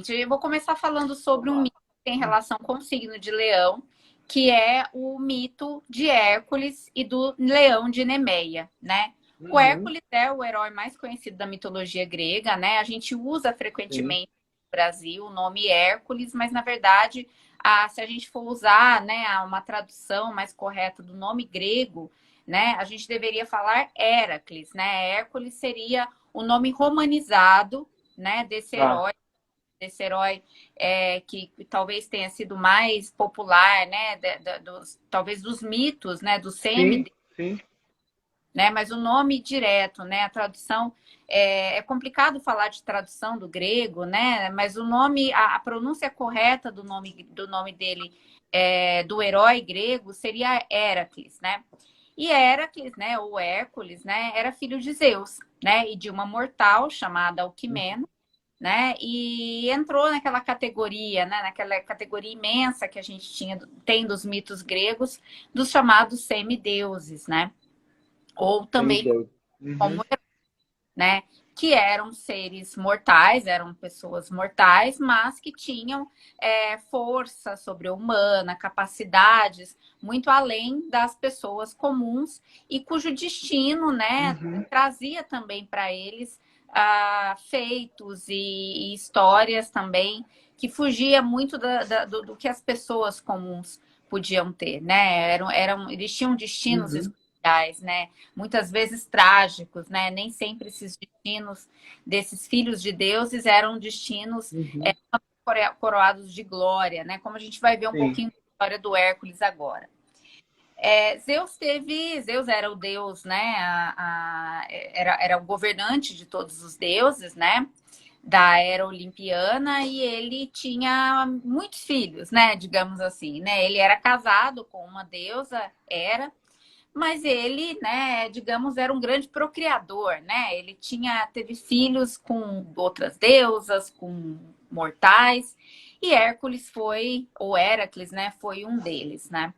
Exatamente. Eu vou começar falando sobre um mito que tem relação com o signo de Leão, que é o mito de Hércules e do leão de Nemeia, né? O Uhum, Hércules é o herói mais conhecido da mitologia grega, né? A gente usa sim. frequentemente no Brasil o nome Hércules, mas na verdade, se a gente for usar, né, uma tradução mais correta do nome grego, né, a gente deveria falar Heracles, né? Hércules seria o nome romanizado, né, Tá. desse herói que talvez tenha sido mais popular, né, talvez dos mitos, né, do Sim, semi, sim. né, mas o nome direto, né, a tradução é complicado falar de tradução do grego, né, mas o nome, a pronúncia correta do nome dele, do herói grego, seria Heracles, né? E Heracles, né, ou Hércules, né, era filho de Zeus, né, e de uma mortal chamada Alquimena, né? E entrou naquela categoria, né? Naquela categoria imensa que a gente tem dos mitos gregos, dos chamados semideuses, né? Ou também Semideus. Uhum, como, né? Que eram seres mortais, eram pessoas mortais, mas que tinham força sobre-humana, capacidades muito além das pessoas comuns e cujo destino, né, uhum. trazia também para eles feitos e histórias também que fugia muito do que as pessoas comuns podiam ter, né? Eles tinham destinos Uhum, especiais, né? Muitas vezes trágicos, né? Nem sempre esses destinos desses filhos de deuses eram destinos uhum. coroados de glória, né? Como a gente vai ver um Sim. pouquinho da história do Hércules agora. Zeus era o deus, né? Era o governante de todos os deuses, né? Da era olimpiana e ele tinha muitos filhos, né? Digamos assim, né? Ele era casado com uma deusa, mas ele, né, digamos, era um grande procriador, né? Ele teve filhos com outras deusas, com mortais, e Hércules foi, ou Heracles, né, foi um deles, né?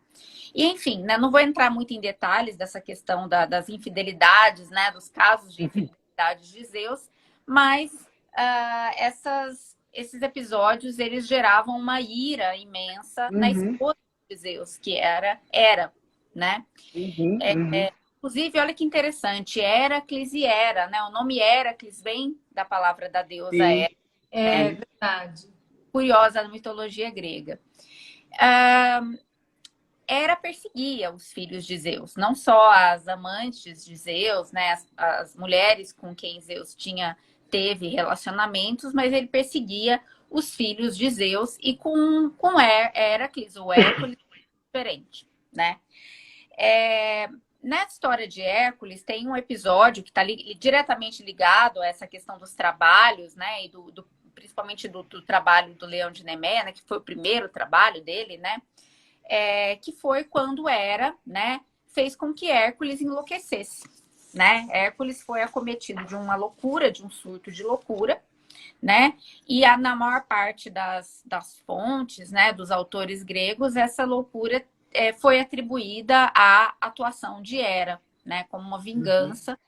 E enfim, né, não vou entrar muito em detalhes dessa questão das infidelidades, né, dos casos de infidelidades de Zeus, mas esses episódios eles geravam uma ira imensa na Uhum, esposa de Zeus, que era Hera, né? uhum, uhum. Inclusive, olha que interessante, Heracles e Hera, né? O nome Heracles vem da palavra da deusa Sim, Hera, É sim. verdade. curiosa na mitologia grega. Ah, Hera perseguia os filhos de Zeus, não só as amantes de Zeus, né? As mulheres com quem Zeus teve relacionamentos, mas ele perseguia os filhos de Zeus e com Heracles, ou Hércules, diferente, né? É, na história de Hércules, tem um episódio que está diretamente ligado a essa questão dos trabalhos, né? E principalmente do trabalho do Leão de Nemé, né, que foi o primeiro trabalho dele, né? Que foi quando Hera, né, fez com que Hércules enlouquecesse. Né? Hércules foi acometido de uma loucura, de um surto de loucura, né? E na maior parte das fontes, né, dos autores gregos, essa loucura foi atribuída à atuação de Hera, né, como uma Uhum. vingança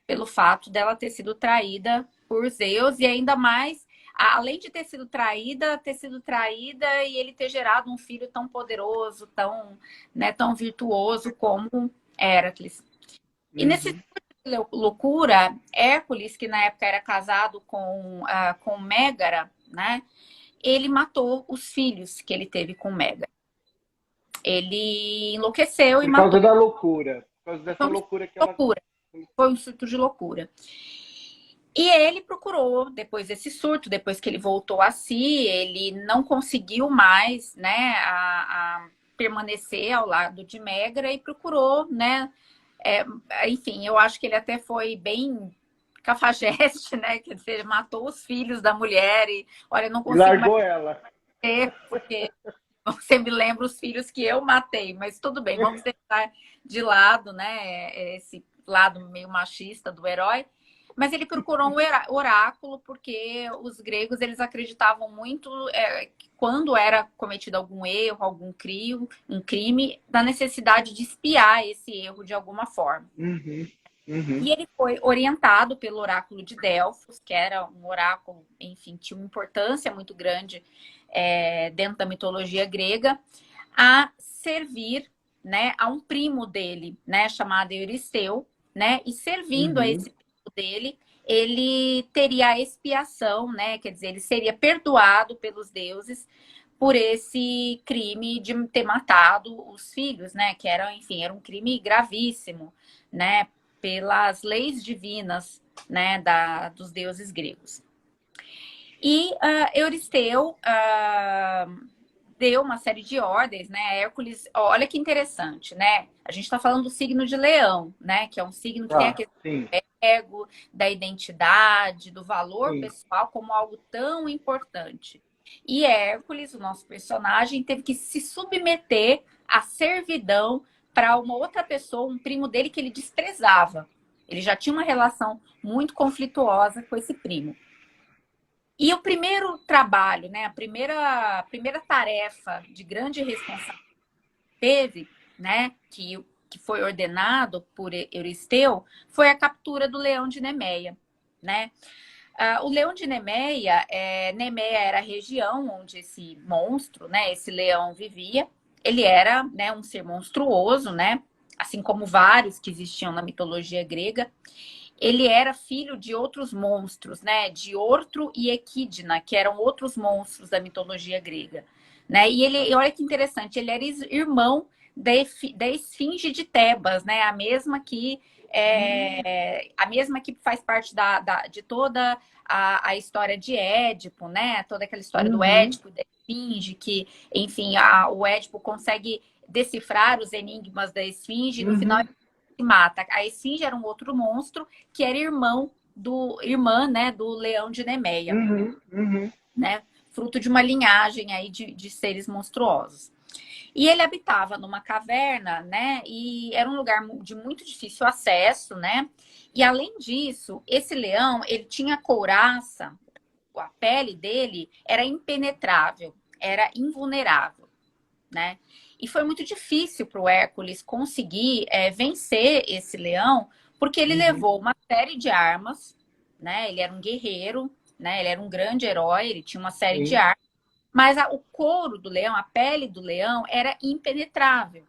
pelo fato dela ter sido traída por Zeus e ainda mais, além de ter sido traída e ele ter gerado um filho tão poderoso, tão, né, tão virtuoso como Heracles. E nesse Uhum. loucura, Hércules, que na época era casado com Mégara, né? Ele matou os filhos que ele teve com Mégara. Ele enlouqueceu e Por matou. causa da loucura. Por causa dessa Foi um loucura que ela. loucura. Foi um surto de loucura. E ele procurou, depois desse surto, depois que ele voltou a si, ele não conseguiu mais, né, a permanecer ao lado de Megra e procurou, né, é, enfim, eu acho que ele até foi bem cafajeste, né, quer dizer, matou os filhos da mulher e, olha, eu não E consigo mais largou ela. ter, porque você me lembra os filhos que eu matei, mas tudo bem, vamos deixar de lado, né, esse lado meio machista do herói. Mas ele procurou um oráculo porque os gregos eles acreditavam muito que quando era cometido algum erro, um crime, da necessidade de espiar esse erro de alguma forma. Uhum. Uhum. E ele foi orientado pelo oráculo de Delfos, que era um oráculo, enfim, tinha uma importância muito grande dentro da mitologia grega, a servir, né, a um primo dele, né, chamado Euristeu, né, e servindo a Uhum. esse primo dele, ele teria a expiação, né, quer dizer, ele seria perdoado pelos deuses por esse crime de ter matado os filhos, né, que era, enfim, era um crime gravíssimo, né, pelas leis divinas, né, dos deuses gregos. E Euristeu deu uma série de ordens, né? Hércules, olha que interessante, né? A gente está falando do signo de Leão, né? Que é um signo que tem a Tá, questão sim, do ego, da identidade, do valor sim. pessoal como algo tão importante. E Hércules, o nosso personagem, teve que se submeter à servidão para uma outra pessoa, um primo dele que ele desprezava. Ele já tinha uma relação muito conflituosa com esse primo. E o primeiro trabalho, né, a primeira tarefa de grande responsabilidade que teve, né, que foi ordenado por Euristeu, foi a captura do leão de Nemeia, né? O leão de Nemeia, Nemeia era a região onde esse monstro, né, esse leão vivia. Ele era, né, um ser monstruoso, né, assim como vários que existiam na mitologia grega. Ele era filho de outros monstros, né? De Ortro e Equidna, que eram outros monstros da mitologia grega, né? E ele, olha que interessante, ele era irmão da Esfinge de Tebas, né? A mesma que faz parte de toda a história de Édipo, né? Toda aquela história do Uhum. Édipo, da Esfinge, que, enfim, o Édipo consegue decifrar os enigmas da Esfinge e no final Uhum. se mata. A Esfinge era um outro monstro que era irmã, né, do leão de Nemeia, Uhum. Uhum. né? Fruto de uma linhagem aí de seres monstruosos. E ele habitava numa caverna, né? E era um lugar de muito difícil acesso, né? E além disso, esse leão, ele tinha couraça, a pele dele era impenetrável, era invulnerável, né? E foi muito difícil para o Hércules conseguir vencer esse leão, porque ele Uhum. levou uma série de armas, né? Ele era um guerreiro, né? Ele era um grande herói, ele tinha uma série de Sim. armas, mas o couro do leão, a pele do leão, era impenetrável,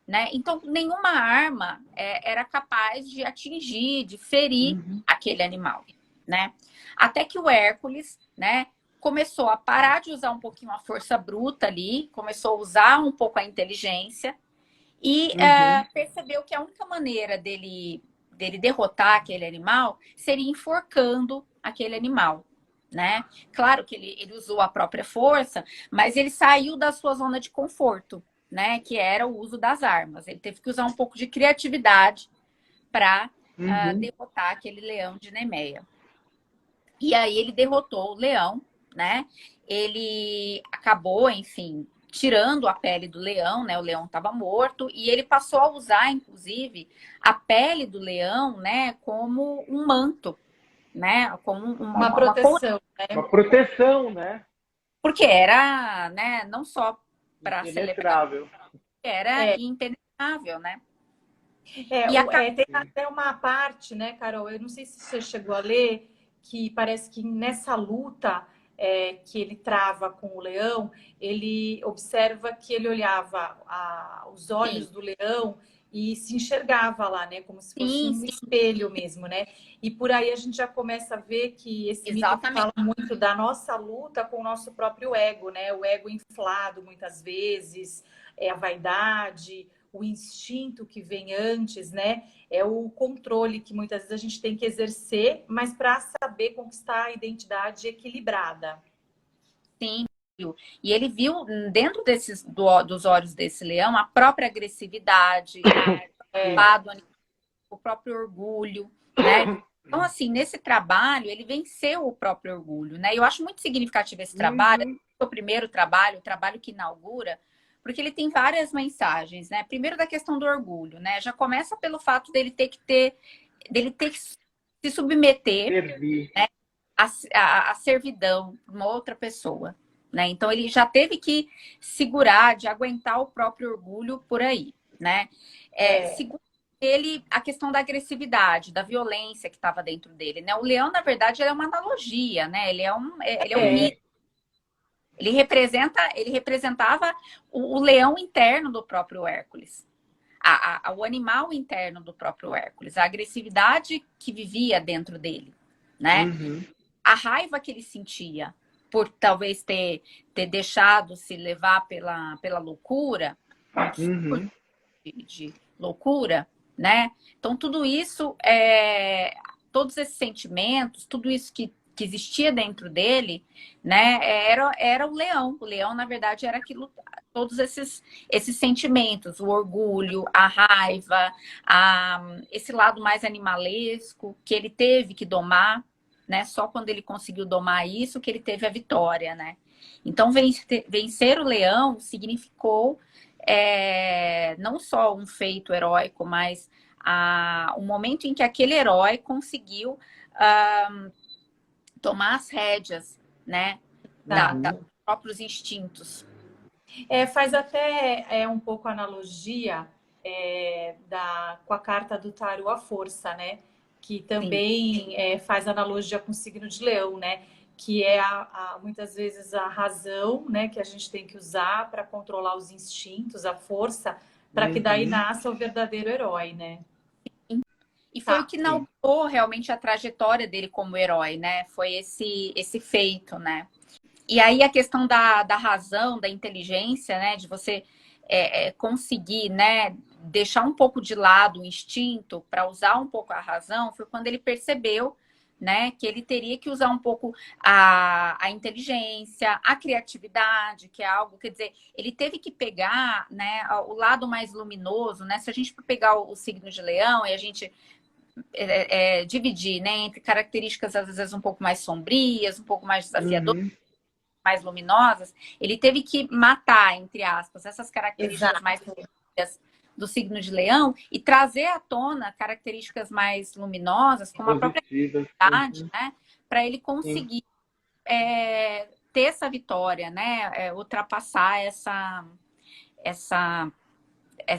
né? Então, nenhuma arma era capaz de atingir, de ferir Uhum. aquele animal, né? Até que o Hércules, né, começou a parar de usar um pouquinho a força bruta ali, começou a usar um pouco a inteligência e Uhum. percebeu que a única maneira dele derrotar aquele animal seria enforcando aquele animal, né? Claro que ele usou a própria força, mas ele saiu da sua zona de conforto, né? Que era o uso das armas. Ele teve que usar um pouco de criatividade para Uhum. derrotar aquele leão de Nemeia. E aí ele derrotou o leão, né? Ele acabou, enfim, tirando a pele do leão, né? O leão estava morto e ele passou a usar, inclusive, a pele do leão, né? Como um manto, né? Como Uma uma couraça, proteção, né? Uma proteção, né? porque era, né? Não só para celebrar, Impenetrável. era É, impenetrável, né? E a tem Sim. até uma parte, né, Carol? Eu não sei se você chegou a ler, que parece que nessa luta que ele trava com o leão, ele observa que ele olhava os sim, olhos do leão e se enxergava lá, né, como se fosse sim, um sim, espelho mesmo, né? E por aí a gente já começa a ver que esse mito exatamente. fala muito da nossa luta com o nosso próprio ego, né? O ego inflado muitas vezes, a vaidade, o instinto que vem antes, né? É o controle que muitas vezes a gente tem que exercer, mas para saber conquistar a identidade equilibrada. Sim. E ele viu dentro dos olhos desse leão a própria agressividade, Sim. lado, o próprio orgulho, né? Então, assim, nesse trabalho, ele venceu o próprio orgulho, né? E eu acho muito significativo esse trabalho, Uhum. o primeiro trabalho, o trabalho que inaugura, porque ele tem várias mensagens, né? Primeiro da questão do orgulho, né? Já começa pelo fato dele ter que se submeter Servir. a servidão para uma outra pessoa, né? Então ele já teve que segurar, de aguentar o próprio orgulho por aí, né? É, Segundo ele, a questão da agressividade, da violência que estava dentro dele, né? O leão, na verdade, ele é uma analogia, né? Ele é um mito. Ele representava o leão interno do próprio Hércules. O animal interno do próprio Hércules, a agressividade que vivia dentro dele, né? Uhum. A raiva que ele sentia por talvez ter deixado se levar pela loucura, Uhum. de loucura, né? Então, tudo isso, todos esses sentimentos, tudo isso que existia dentro dele, né? Era o leão. O leão, na verdade, era aquilo, todos esses sentimentos, o orgulho, a raiva, esse lado mais animalesco que ele teve que domar, né? Só quando ele conseguiu domar isso que ele teve a vitória, né? Então, vencer o leão significou não só um feito heróico, mas um momento em que aquele herói conseguiu tomar as rédeas, né, dos próprios instintos. Faz até um pouco analogia com a carta do tarô, a força, né? Que também faz analogia com o signo de leão, né? Que é muitas vezes a razão, né? Que a gente tem que usar para controlar os instintos, a força, para que daí nasça o verdadeiro herói, né? E foi o que inaugurou realmente a trajetória dele como herói, né? Foi esse feito, né? E aí a questão da razão, da inteligência, né? De você conseguir, né? Deixar um pouco de lado o instinto para usar um pouco a razão, foi quando ele percebeu, né? Que ele teria que usar um pouco a inteligência, a criatividade, que é algo, quer dizer, ele teve que pegar, né? O lado mais luminoso, né? Se a gente for pegar o signo de Leão e a gente dividir, né, entre características às vezes um pouco mais sombrias, um pouco mais desafiadoras, mais luminosas, ele teve que matar, entre aspas, essas características mais sombrias do signo de Leão e trazer à tona características mais luminosas, como a própria criatividade, né, para ele conseguir ter essa vitória, né, ultrapassar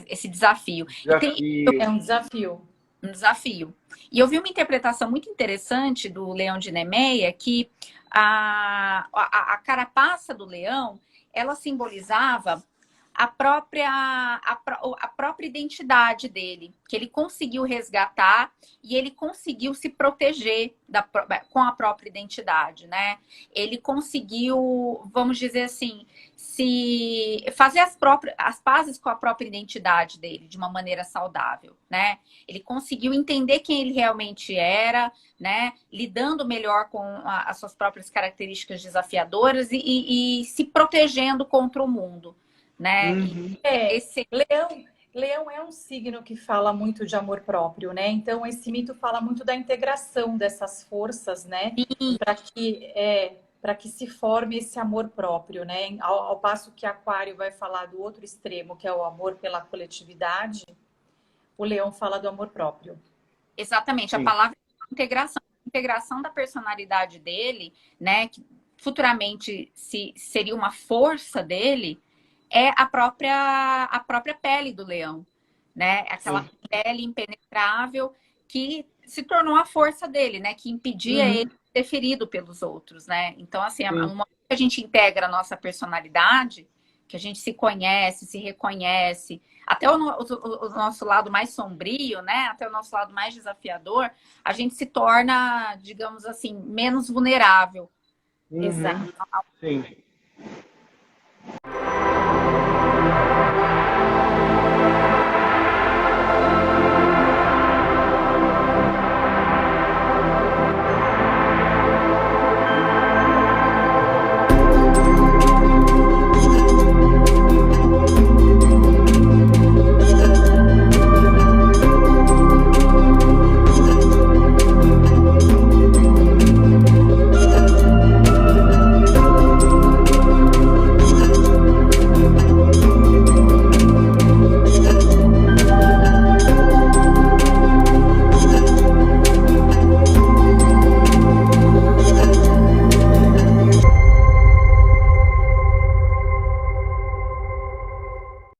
esse desafio. É um desafio. Um desafio. E eu vi uma interpretação muito interessante do Leão de Nemeia, que a carapaça do leão, ela simbolizava a própria identidade dele, que ele conseguiu resgatar e ele conseguiu se proteger com a própria identidade, né? Ele conseguiu, vamos dizer assim, se fazer as pazes com a própria identidade dele de uma maneira saudável, né? Ele conseguiu entender quem ele realmente era, né? Lidando melhor com as suas próprias características desafiadoras e se protegendo contra o mundo, né? Leão é um signo que fala muito de amor próprio, né? Então esse mito fala muito da integração dessas forças, né? Para que se forme esse amor próprio, né? Ao passo que Aquário vai falar do outro extremo, que é o amor pela coletividade, o Leão fala do amor próprio. Exatamente, a palavra integração da personalidade dele, né? Que futuramente seria uma força dele, é a própria pele do leão, né? Aquela pele impenetrável que se tornou a força dele, né? Que impedia ele de ser ferido pelos outros, né? Então, assim, no momento que a gente integra a nossa personalidade, que a gente se conhece, se reconhece, até o nosso lado mais sombrio, né? Até o nosso lado mais desafiador, a gente se torna, digamos assim, menos vulnerável. Exato. Sim.